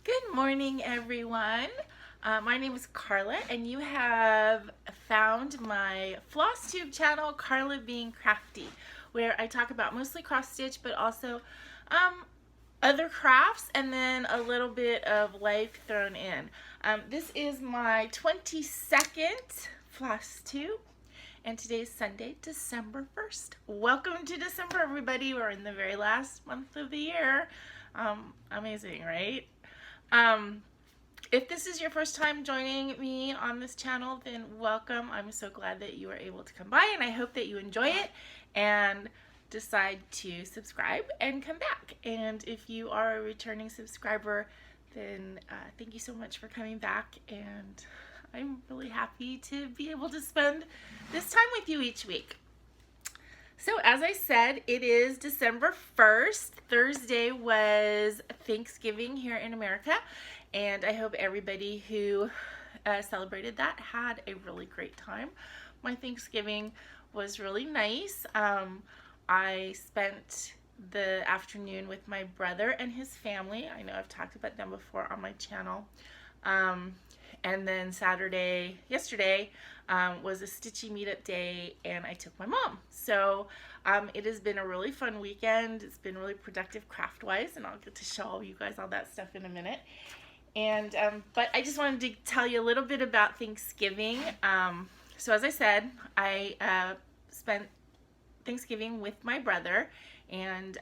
Good morning, everyone. My name is Karla, and you have found my FlossTube channel, KarlaBeingCrafty, where I talk about mostly cross stitch, but also other crafts, and then a little bit of life thrown in. This is my 22nd FlossTube, and today is Sunday, December 1st. Welcome to December, everybody. We're in the very last month of the year. Amazing, right? If this is your first time joining me on this channel, then welcome. I'm so glad that you were able to come by, and I hope that you enjoy it and decide to subscribe and come back. And if you are a returning subscriber, then thank you so much for coming back, and I'm really happy to be able to spend this time with you each week. So as I said, it is December 1st. Thursday was Thanksgiving here in America, and I hope everybody who celebrated that had a really great time. My Thanksgiving was really nice. I spent the afternoon with my brother and his family. I know I've talked about them before on my channel. And then yesterday, was a stitchy meetup day, and I took my mom. So it has been a really fun weekend. It's been really productive craft-wise, and I'll get to show you guys all that stuff in a minute. And but I just wanted to tell you a little bit about Thanksgiving. So as I said, I spent Thanksgiving with my brother and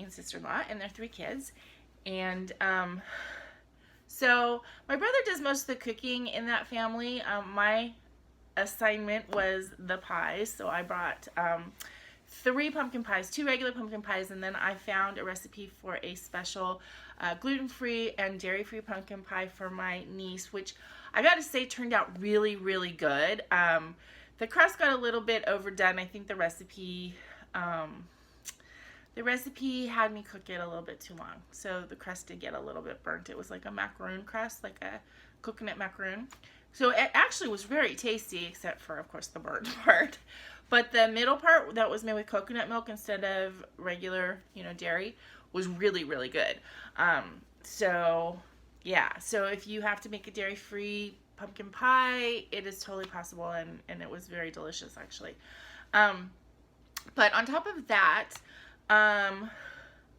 sister-in-law and their 3 kids. And so my brother does most of the cooking in that family. My assignment was the pies, so I brought 3 pumpkin pies, 2 regular pumpkin pies, and then I found a recipe for a special gluten-free and dairy-free pumpkin pie for my niece, which I gotta say turned out really, really good. The crust got a little bit overdone. I think the recipe had me cook it a little bit too long, so the crust did get a little bit burnt. It was like a macaroon crust, like a coconut macaroon. So it actually was very tasty, except for, of course, the burnt part. But the middle part that was made with coconut milk instead of regular, dairy, was really, really good. So yeah, so if you have to make a dairy-free pumpkin pie, it is totally possible, and it was very delicious, actually. But on top of that, I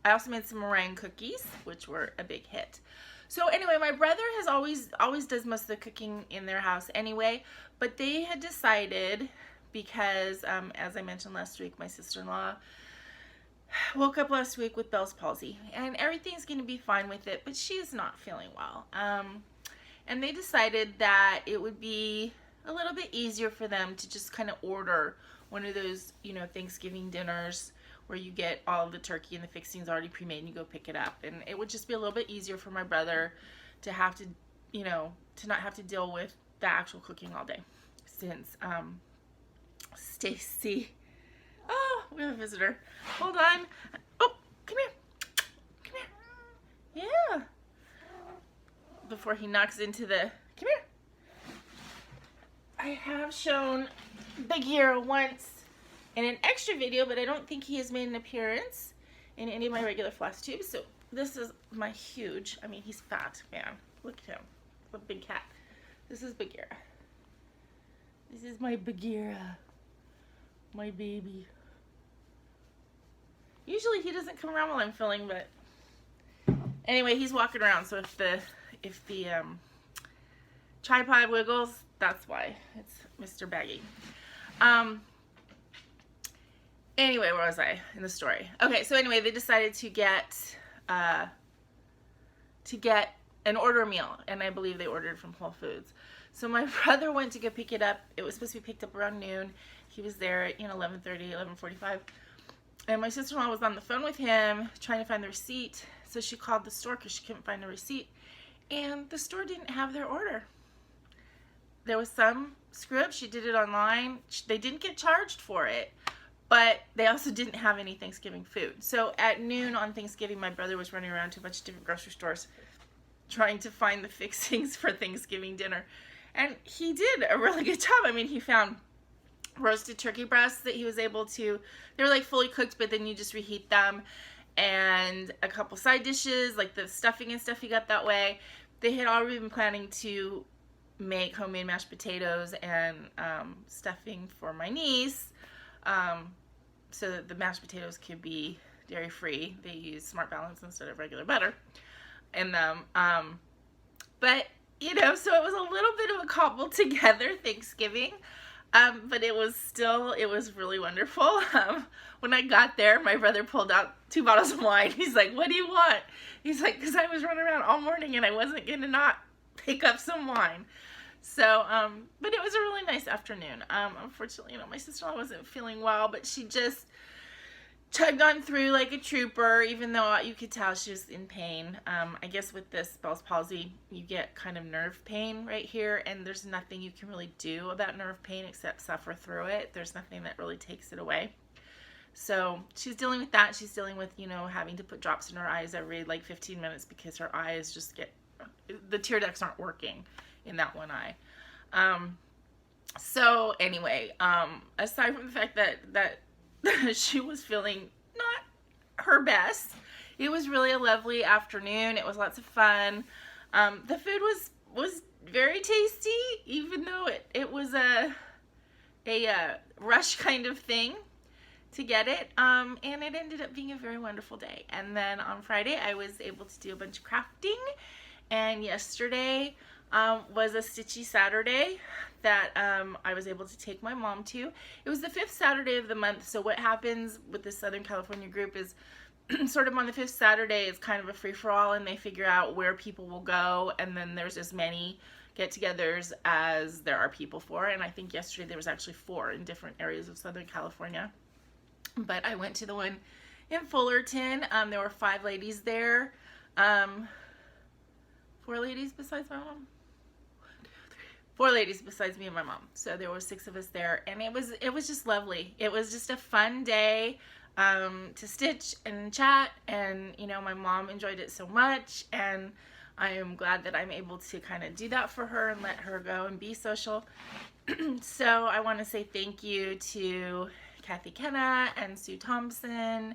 also made some meringue cookies, which were a big hit. So anyway, my brother has always does most of the cooking in their house anyway, but they had decided, because as I mentioned last week, my sister-in-law woke up last week with Bell's palsy, and everything's going to be fine with it, but she's not feeling well. And they decided that it would be a little bit easier for them to just kind of order one of those, Thanksgiving dinners where you get all of the turkey and the fixings already pre-made and you go pick it up. And it would just be a little bit easier for my brother to have to, to not have to deal with the actual cooking all day. Since Stacy, oh, we have a visitor. Hold on. Oh, come here. Come here. Yeah. Before he knocks into the, come here. I have shown Bagheera once in an extra video, but I don't think he has made an appearance in any of my regular floss tubes. So this is my huge, he's fat, man. Look at him, a big cat. This is Bagheera. This is my Bagheera, my baby. Usually he doesn't come around while I'm filming, but anyway, he's walking around. So if the tripod wiggles, that's why. It's Mr. Baggy. Anyway, where was I in the story? Okay, so anyway, they decided to get an order meal, and I believe they ordered from Whole Foods. So my brother went to go pick it up. It was supposed to be picked up around noon. He was there at 11:30, 11:45. And my sister-in-law was on the phone with him trying to find the receipt. So she called the store because she couldn't find the receipt. And the store didn't have their order. There was some screw up. She did it online. They didn't get charged for it. But they also didn't have any Thanksgiving food. So at noon on Thanksgiving, my brother was running around to a bunch of different grocery stores trying to find the fixings for Thanksgiving dinner. And he did a really good job. He found roasted turkey breasts that he was able to, they were like fully cooked, but then you just reheat them. and a couple side dishes, like the stuffing and stuff he got that way. They had already been planning to make homemade mashed potatoes and stuffing for my niece, so that the mashed potatoes could be dairy-free. They use Smart Balance instead of regular butter in them. But, you know, so it was a little bit of a cobbled together Thanksgiving. But it was really wonderful. When I got there, my brother pulled out 2 bottles of wine. He's like, "What do you want?" He's like, "Because I was running around all morning and I wasn't going to not pick up some wine." So, but it was a really nice afternoon. Unfortunately, you know, my sister-in-law wasn't feeling well, but she just chugged on through like a trooper, even though you could tell she was in pain. I guess with this Bell's palsy, you get kind of nerve pain right here, and there's nothing you can really do about nerve pain except suffer through it. There's nothing that really takes it away. So she's dealing with that. She's dealing with, you know, having to put drops in her eyes every like 15 minutes because her eyes just the tear ducts aren't working in that one eye. So anyway, aside from the fact that she was feeling not her best, it was really a lovely afternoon. It was lots of fun. The food was very tasty, even though it was a rush kind of thing to get it. And it ended up being a very wonderful day. And then on Friday, I was able to do a bunch of crafting. And yesterday was a stitchy Saturday that I was able to take my mom to. It was the 5th Saturday of the month. So what happens with the Southern California group is sort of on the 5th Saturday, it's kind of a free-for-all, and they figure out where people will go, and then there's as many get-togethers as there are people for. And I think yesterday there was actually 4 in different areas of Southern California. But I went to the one in Fullerton. There were 5 ladies there. 4 ladies besides my mom. 4 ladies besides me and my mom. So there were 6 of us there, and it was just lovely. It was just a fun day to stitch and chat, and you know, my mom enjoyed it so much, and I am glad that I'm able to kind of do that for her and let her go and be social. So I want to say thank you to Kathy Kenna and Sue Thompson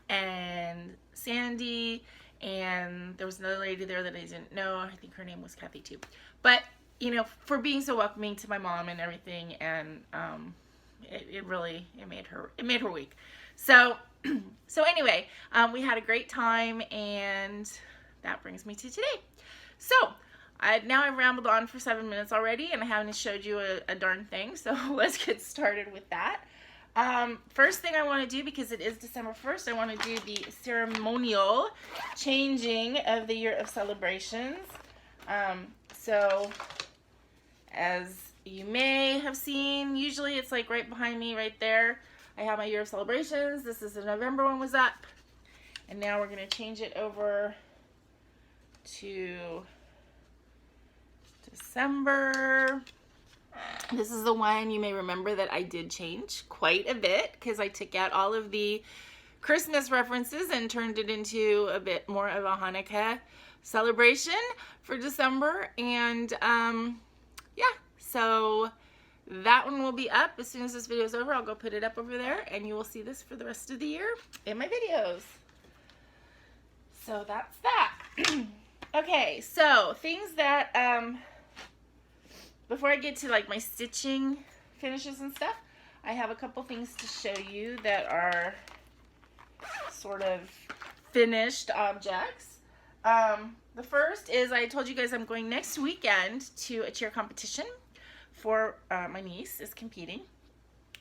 and Sandy, and there was another lady there that I didn't know. I think her name was Kathy too. But you know, for being so welcoming to my mom and everything, and it made her week. So anyway, we had a great time, and that brings me to today. So now I've rambled on for 7 minutes already, and I haven't showed you a darn thing. So let's get started with that. First thing I want to do, because it is December 1st, I want to do the ceremonial changing of the year of celebrations. So as you may have seen, usually it's like right behind me right there. I have my year of celebrations. This is the November one was up. And now we're going to change it over to December. This is the one you may remember that I did change quite a bit because I took out all of the Christmas references and turned it into a bit more of a Hanukkah celebration for December. And yeah, so that one will be up as soon as this video is over. I'll go put it up over there, and you will see this for the rest of the year in my videos. So that's that. Okay, so things that before I get to like my stitching finishes and stuff, I have a couple things to show you that are sort of finished objects. The first is, I told you guys I'm going next weekend to a cheer competition for my niece is competing,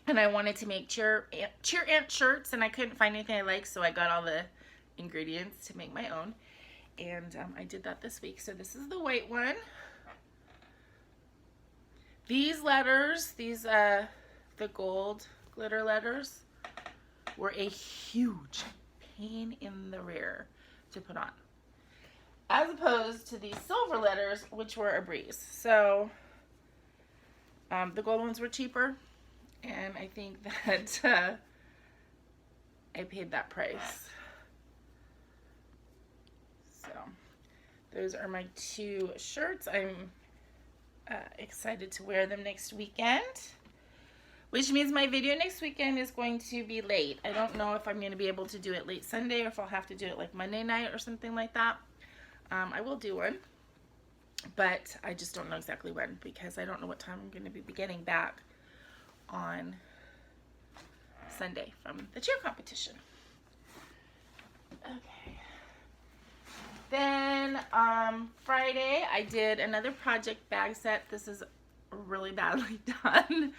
and I wanted to make cheer ant shirts, and I couldn't find anything I liked, so I got all the ingredients to make my own, and I did that this week. So this is the white one. These letters, the gold glitter letters, were a huge pain in the rear to put on, as opposed to these silver letters, which were a breeze. So the gold ones were cheaper, and I think that I paid that price. So those are my 2 shirts. I'm excited to wear them next weekend. which means my video next weekend is going to be late. I don't know if I'm going to be able to do it late Sunday or if I'll have to do it like Monday night or something like that. I will do one, but I just don't know exactly when because I don't know what time I'm going to be getting back on Sunday from the cheer competition. Okay. Then Friday I did another project bag set. This is really badly done.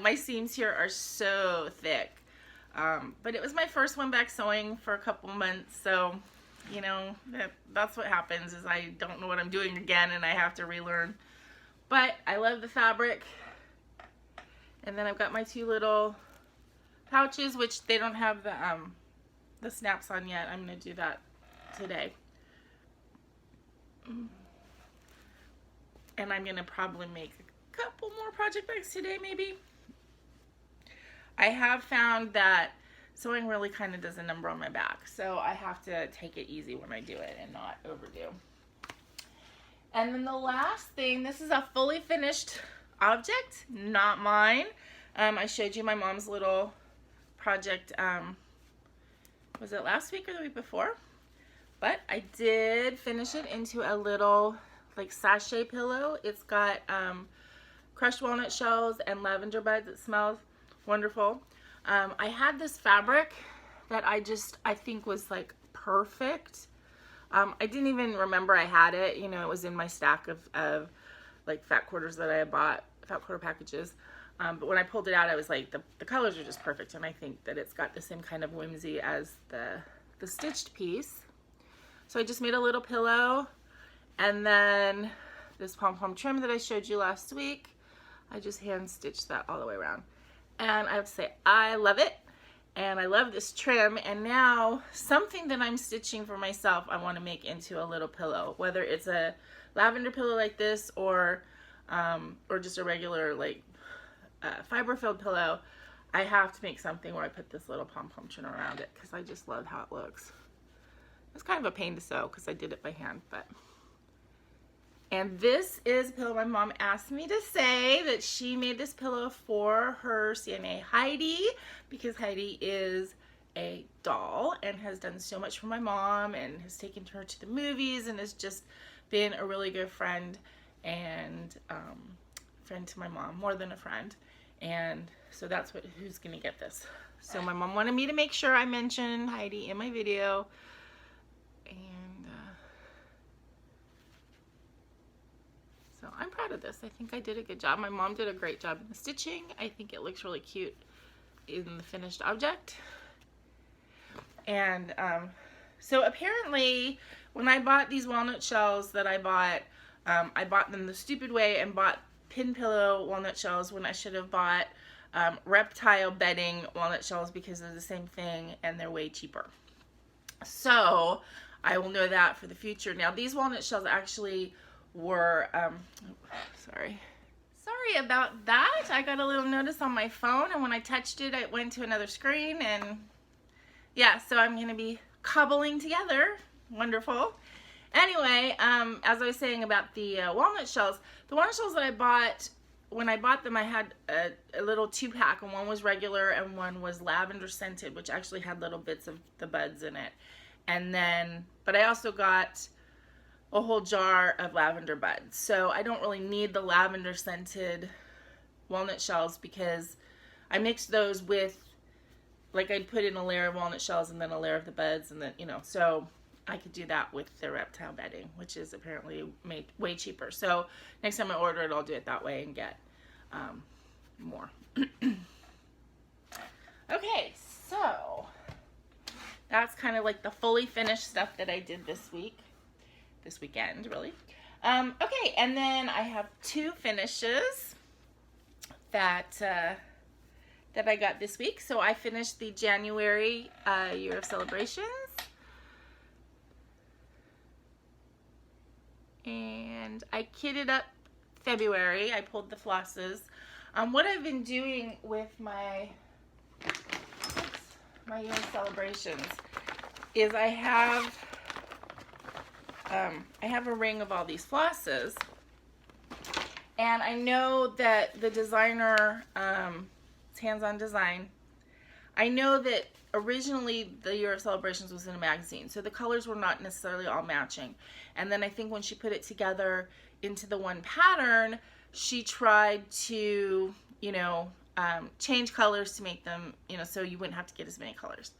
My seams here are so thick, but it was my first one back sewing for a couple months, so you know that's what happens is I don't know what I'm doing again and I have to relearn. But I love the fabric. And then I've got my two little pouches, which they don't have the snaps on yet. I'm going to do that today. And I'm going to probably make a couple more project bags today, maybe. I have found that sewing really kind of does a number on my back, so I have to take it easy when I do it and not overdo. And then the last thing, this is a fully finished object, not mine. I showed you my mom's little project, was it last week or the week before? But I did finish it into a little like sachet pillow. It's got crushed walnut shells and lavender buds. It smells wonderful. I had this fabric that I think was like perfect. I didn't even remember I had it. You know, it was in my stack of like fat quarters that I had bought, fat quarter packages. But when I pulled it out, I was like, the colors are just perfect. And I think that it's got the same kind of whimsy as the stitched piece. So I just made a little pillow. And then this pom-pom trim that I showed you last week, I just hand stitched that all the way around. And I have to say, I love it. And I love this trim. And now something that I'm stitching for myself, I want to make into a little pillow, whether it's a lavender pillow like this or just a regular like fiber-filled pillow. I have to make something where I put this little pom-pom trim around it because I just love how it looks. It's kind of a pain to sew because I did it by hand, but. And this is a pillow my mom asked me to say that she made this pillow for her CNA Heidi because Heidi is a doll and has done so much for my mom and has taken her to the movies and has just been a really good friend and friend to my mom, more than a friend. And so that's who's gonna get this. So my mom wanted me to make sure I mentioned Heidi in my video. And so I'm proud of this. I think I did a good job. My mom did a great job in the stitching. I think it looks really cute in the finished object. And so apparently when I bought these walnut shells that I bought them the stupid way and bought pin pillow walnut shells when I should have bought reptile bedding walnut shells because they're the same thing and they're way cheaper. So I will know that for the future. Now these walnut shells actually were, sorry about that. I got a little notice on my phone and when I touched it, it went to another screen and yeah, so I'm going to be cobbling together. Wonderful. Anyway, as I was saying about the walnut shells that I bought, when I bought them I had a little 2-pack and one was regular and one was lavender scented, which actually had little bits of the buds in it. And then, but I also got a whole jar of lavender buds. So I don't really need the lavender scented walnut shells because I mixed those with, like I'd put in a layer of walnut shells and then a layer of the buds and then, you know, so I could do that with the reptile bedding, which is apparently made way cheaper. So next time I order it, I'll do it that way and get more. Okay, so that's kind of like the fully finished stuff that I did this weekend, really. Okay, and then I have 2 finishes that I got this week. So I finished the January Year of Celebrations. And I kitted up February. I pulled the flosses. What I've been doing with my Year of Celebrations is I have a ring of all these flosses, and I know that the designer It's hands-on design. I know that originally the Year of Celebrations was in a magazine, so the colors were not necessarily all matching. And then I think when she put it together into the one pattern, she tried to, you know, change colors to make them, you know, so you wouldn't have to get as many colors.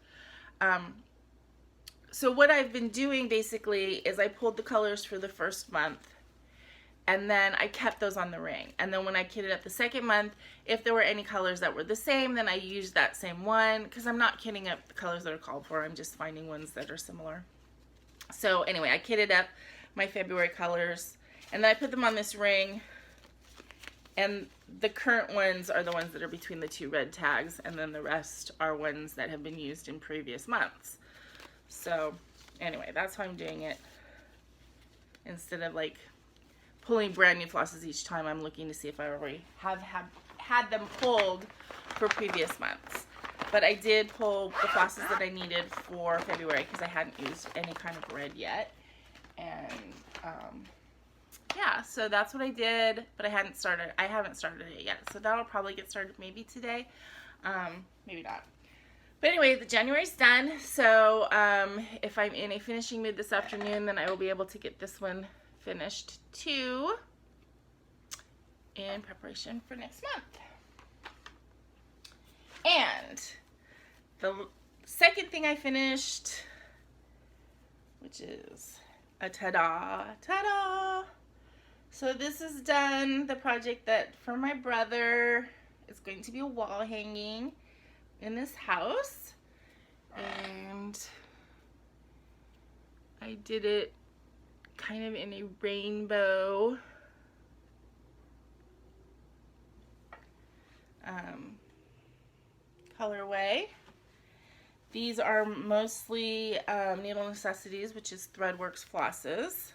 So what I've been doing basically is I pulled the colors for the first month, and then I kept those on the ring. And then when I kitted up the second month, if there were any colors that were the same, then I used that same one, because I'm not kitting up the colors that are called for. I'm just finding ones that are similar. So anyway, I kitted up my February colors, and then I put them on this ring, and the current ones are the ones that are between the two red tags, and then the rest are ones that have been used in previous months. So anyway, that's how I'm doing it. Instead of like pulling brand new flosses each time, I'm looking to see if I already have had them pulled for previous months. But I did pull the flosses that I needed for February because I hadn't used any kind of red yet. And yeah, so that's what I did, but I haven't started it yet. So that'll probably get started maybe today, maybe not. But anyway, the January's done. So if I'm in a finishing mood this afternoon, then I will be able to get this one finished too, in preparation for next month. And the second thing I finished, which is a ta-da. So this is done, the project that for my brother. It's going to be a wall hanging in this house, and I did it kind of in a rainbow colorway. These are mostly Needle Neccessities, which is Threadworx flosses.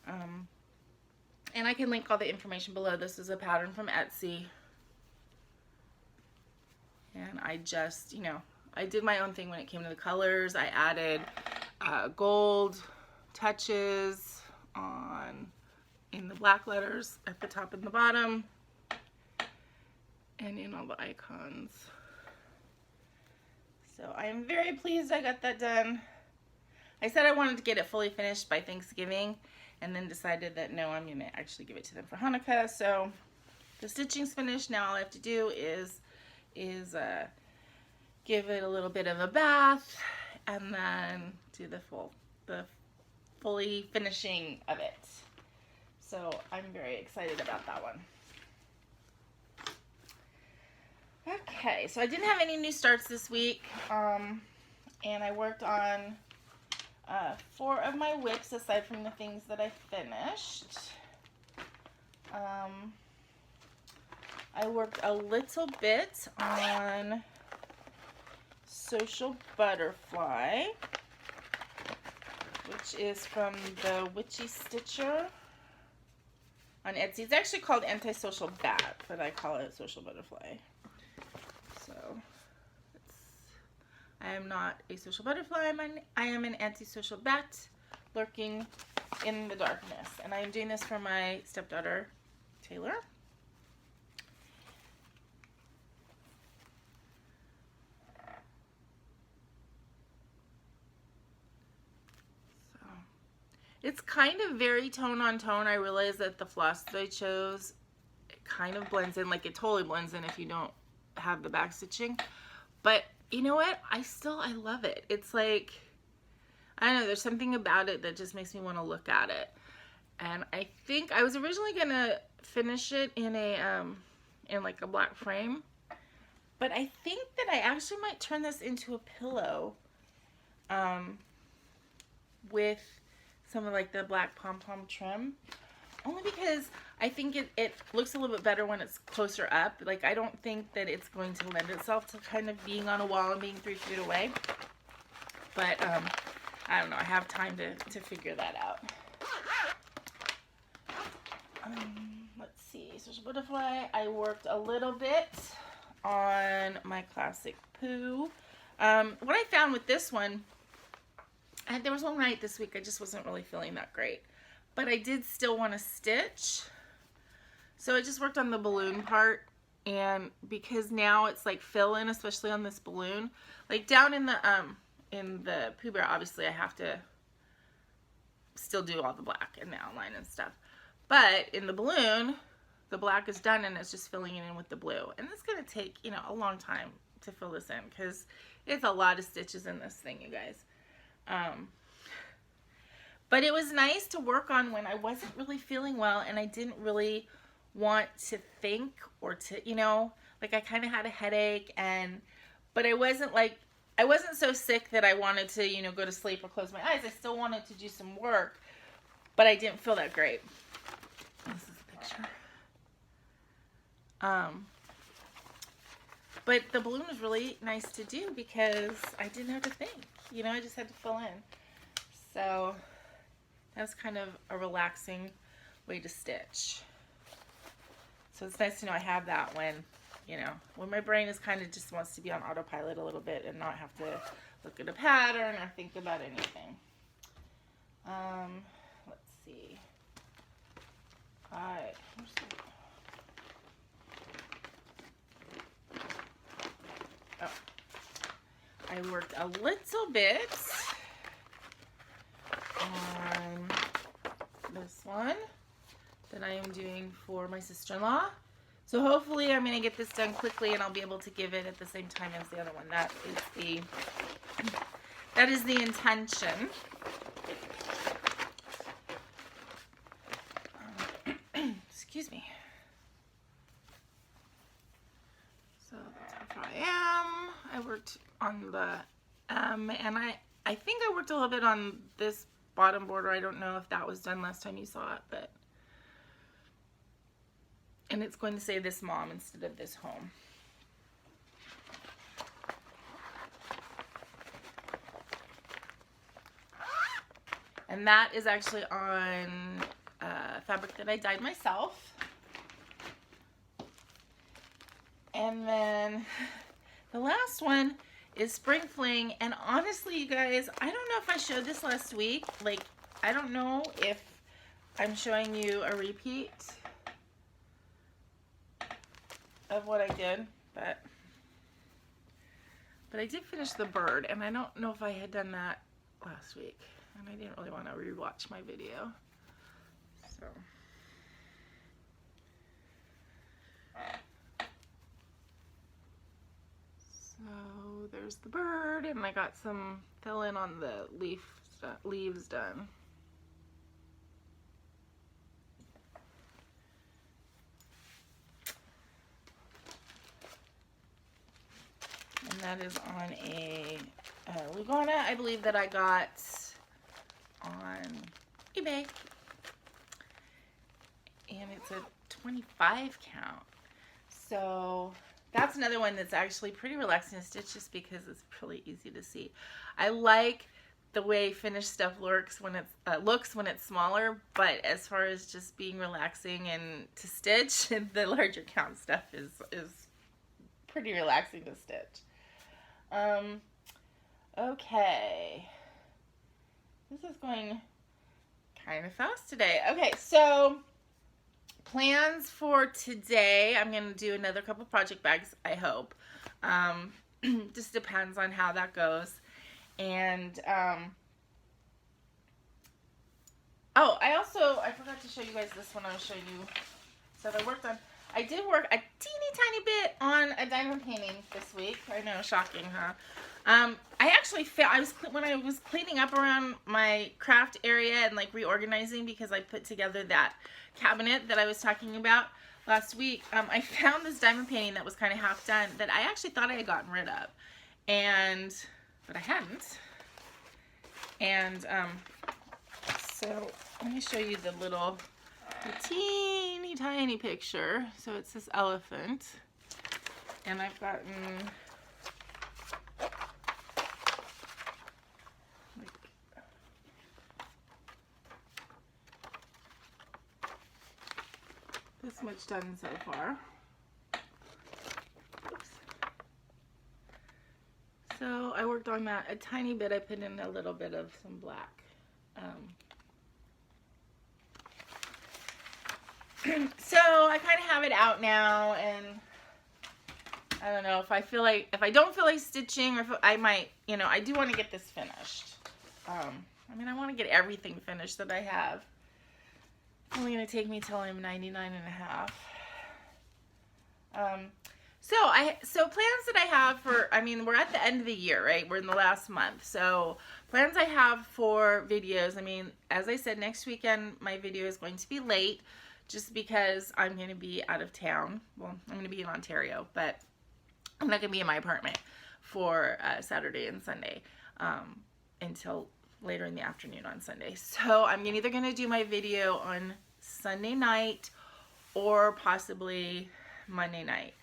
And I can link all the information below. This is a pattern from Etsy. And I just, you know, I did my own thing when it came to the colors. I added gold touches in the black letters at the top and the bottom, and in all the icons. So I am very pleased I got that done. I said I wanted to get it fully finished by Thanksgiving, and then decided that no, I'm going to actually give it to them for Hanukkah. So the stitching's finished. Now all I have to do is give it a little bit of a bath, and then do the fully finishing of it. So I'm very excited about that one. Okay, so I didn't have any new starts this week, and I worked on 4 of my whips aside from the things that I finished. I worked a little bit on Social Butterfly, which is from the Witchy Stitcher on Etsy. It's actually called Antisocial Bat, but I call it Social Butterfly. So I am not a social butterfly. I am an antisocial bat lurking in the darkness. And I am doing this for my stepdaughter, Taylor. So it's kind of very tone on tone. I realize that the floss that I chose, it kind of blends in. Like, it totally blends in if you don't have the back stitching. But you know what? I love it. It's like, I don't know, there's something about it that just makes me want to look at it. And I think I was originally gonna finish it in like a black frame, but I think that I actually might turn this into a pillow with some of like the black pom-pom trim, only because I think it looks a little bit better when it's closer up. Like, I don't think that it's going to lend itself to kind of being on a wall and being 3 feet away. But I don't know. I have time to figure that out. Let's see. Social Butterfly. I worked a little bit on my classic Pooh. What I found with this one, there was one night this week I just wasn't really feeling that great. But I did still want to stitch. So I just worked on the balloon part And because now it's like fill in, especially on this balloon, like down in the Pooh Bear, obviously I have to still do all the black and the outline and stuff. But in the balloon, the black is done and it's just filling it in with the blue. And it's going to take, you know, a long time to fill this in because it's a lot of stitches in this thing, you guys. But it was nice to work on when I wasn't really feeling well and I didn't really want to think or to, you know, like I kind of had a headache but I wasn't so sick that I wanted to, you know, go to sleep or close my eyes. I still wanted to do some work, but I didn't feel that great. This is the picture. But the balloon was really nice to do because I didn't have to think, you know, I just had to fill in. So that's kind of a relaxing way to stitch. So it's nice to know I have that when, you know, when my brain is kind of just wants to be on autopilot a little bit and not have to look at a pattern or think about anything. Let's see. I worked a little bit on this one that I am doing for my sister-in-law. So hopefully I'm going to get this done quickly and I'll be able to give it at the same time as the other one. That is the intention. Excuse me. So that's how far I am. I worked on the and I think I worked a little bit on this bottom border. I don't know if that was done last time you saw it, but and it's going to say this mom instead of this home. And that is actually on fabric that I dyed myself. And then the last one is Spring Fling. And honestly, you guys, I don't know if I showed this last week. Like, I don't know if I'm showing you a repeat of what I did, but I did finish the bird, and I don't know if I had done that last week, and I didn't really want to rewatch my video, so there's the bird, and I got some fill in on the leaves done. And that is on a Lugana, I believe, that I got on eBay. And it's a 25 count. So that's another one that's actually pretty relaxing to stitch just because it's really easy to see. I like the way finished stuff looks when it's smaller, but as far as just being relaxing and to stitch, the larger count stuff is pretty relaxing to stitch. Okay, this is going kind of fast today. Okay, so plans for today, I'm going to do another couple project bags, I hope. Just depends on how that goes. And oh, I forgot to show you guys this one. I was showing you stuff I worked on. I did work a teeny tiny bit on a diamond painting this week. I know, shocking, huh? I actually when I was cleaning up around my craft area and like reorganizing because I put together that cabinet that I was talking about last week, I found this diamond painting that was kind of half done that I actually thought I had gotten rid of, but I hadn't. And so let me show you the teeny tiny picture. So it's this elephant, and I've gotten this much done so far. Oops. So I worked on that a tiny bit. I put in a little bit of some black. So I kind of have it out now, and I don't know if I feel like, if I don't feel like stitching, or if I might, you know, I do want to get this finished. I mean, I want to get everything finished that I have. It's only going to take me till I'm 99 and a half. So plans that I have for, I mean, we're at the end of the year, right? We're in the last month. So plans I have for videos, I mean, as I said, next weekend my video is going to be late just because I'm going to be out of town. Well, I'm going to be in Ontario, but I'm not going to be in my apartment for Saturday and Sunday until later in the afternoon on Sunday. So I'm either going to do my video on Sunday night or possibly Monday night.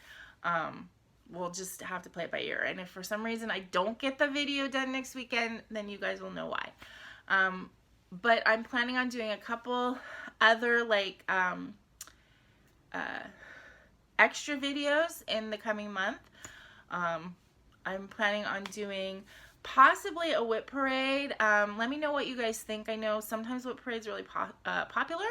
We'll just have to play it by ear. And if for some reason I don't get the video done next weekend, then you guys will know why. But I'm planning on doing a couple other like extra videos in the coming month. I'm planning on doing possibly a whip parade. Let me know what you guys think. I know sometimes whip parade's really popular,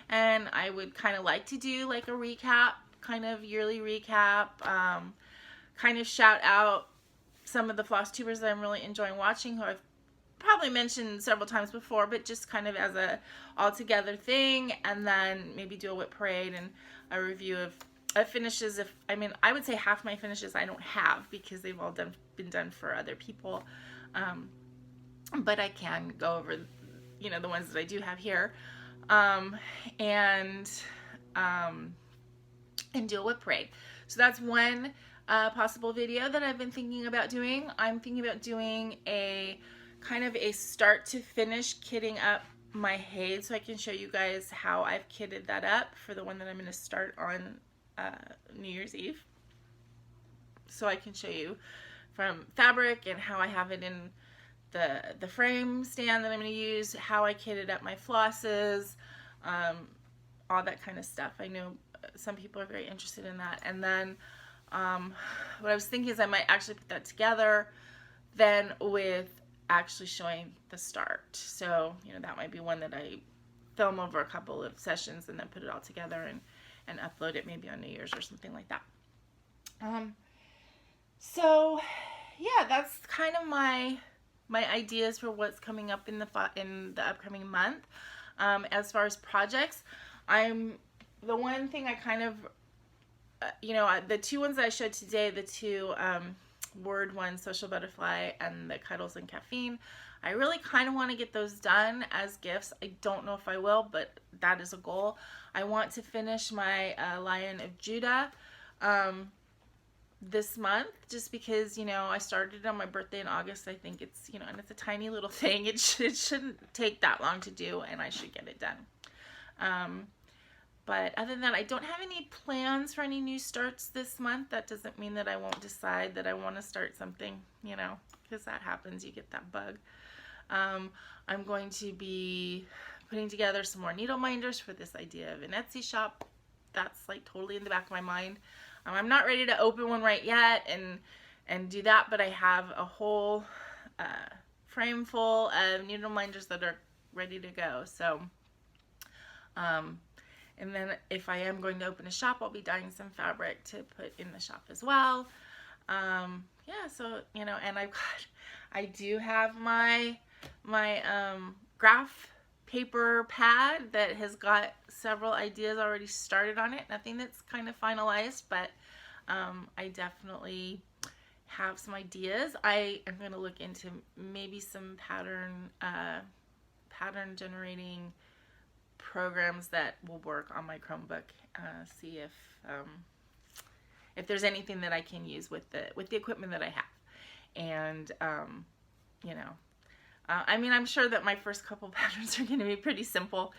and I would kind of like to do like a recap, kind of yearly recap, kind of shout out some of the floss tubers that I'm really enjoying watching, who I've probably mentioned several times before, but just kind of as a all together thing, and then maybe do a whip parade and a review of finishes. If I mean, I would say half my finishes I don't have because they've all been done for other people, but I can go over, you know, the ones that I do have here, and do a whip parade. So that's one possible video that I've been thinking about doing. I'm thinking about doing a kind of a start to finish kitting up my Hilde, so I can show you guys how I've kitted that up for the one that I'm going to start on New Year's Eve. So I can show you from fabric and how I have it in the frame stand that I'm going to use, how I kitted up my flosses, all that kind of stuff. I know some people are very interested in that. And then what I was thinking is I might actually put that together then with actually showing the start. So, you know, that might be one that I film over a couple of sessions and then put it all together and upload it maybe on New Year's or something like that. So yeah, that's kind of my ideas for what's coming up in the upcoming month. As far as projects, the one thing I kind of, you know, the two ones that I showed today, the two word ones, Social Butterfly and the Kohls and Caffeine, I really kind of want to get those done as gifts. I don't know if I will, but that is a goal. I want to finish my Lion of Judah this month, just because, you know, I started it on my birthday in August. I think it's, you know, and it's a tiny little thing. It shouldn't take that long to do, and I should get it done. But other than that, I don't have any plans for any new starts this month. That doesn't mean that I won't decide that I want to start something, you know, because that happens. You get that bug. I'm going to be putting together some more needle minders for this idea of an Etsy shop. That's like totally in the back of my mind. I'm not ready to open one right yet and do that, but I have a whole frame full of needle minders that are ready to go. So, and then if I am going to open a shop, I'll be dyeing some fabric to put in the shop as well. Yeah, so, you know, and I do have my graph paper pad that has got several ideas already started on it. Nothing that's kind of finalized, but I definitely have some ideas. I am going to look into maybe some pattern generating programs that will work on my Chromebook. See if there's anything that I can use with the equipment that I have. And you know, I mean, I'm sure that my first couple patterns are going to be pretty simple.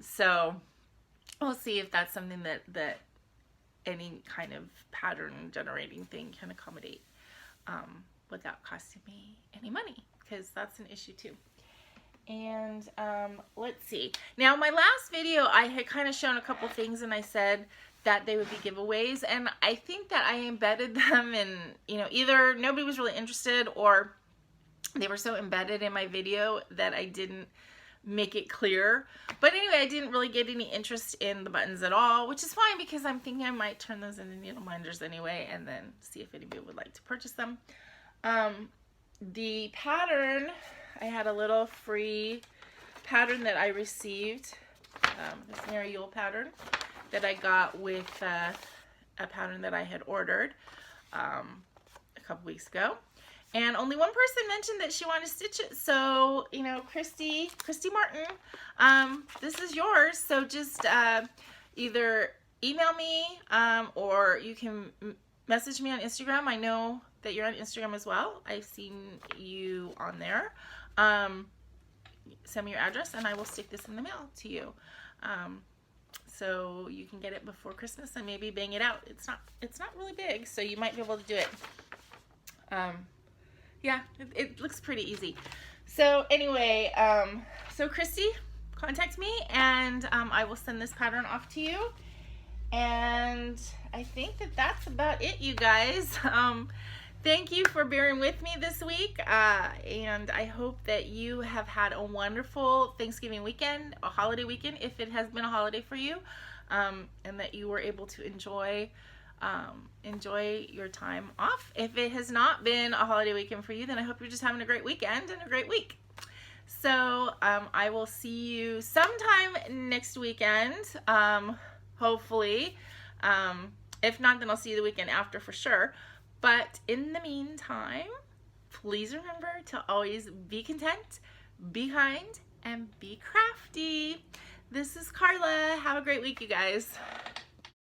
So we'll see if that's something that any kind of pattern generating thing can accommodate without costing me any money, because that's an issue too. And let's see. Now, my last video, I had kind of shown a couple things, and I said that they would be giveaways, and I think that I embedded them in, you know, either nobody was really interested, or they were so embedded in my video that I didn't make it clear. But anyway, I didn't really get any interest in the buttons at all, which is fine because I'm thinking I might turn those into needle minders anyway and then see if anybody would like to purchase them. The pattern, I had a little free pattern that I received, this Nora pattern that I got with a pattern that I had ordered a couple weeks ago. And only one person mentioned that she wanted to stitch it. So, you know, Christy Martin, this is yours. So just either email me or you can message me on Instagram. I know that you're on Instagram as well. I've seen you on there. Send me your address and I will stick this in the mail to you. So you can get it before Christmas and maybe bang it out. It's not really big, so you might be able to do it. Yeah, it looks pretty easy. So anyway, so Christy, contact me and I will send this pattern off to you. And I think that that's about it, you guys. Thank you for bearing with me this week, and I hope that you have had a wonderful Thanksgiving weekend, a holiday weekend, if it has been a holiday for you, and that you were able to enjoy your time off. If it has not been a holiday weekend for you, then I hope you're just having a great weekend and a great week. So I will see you sometime next weekend, hopefully. If not, then I'll see you the weekend after for sure. But in the meantime, please remember to always be content, be kind, and be crafty. This is Karla. Have a great week, you guys.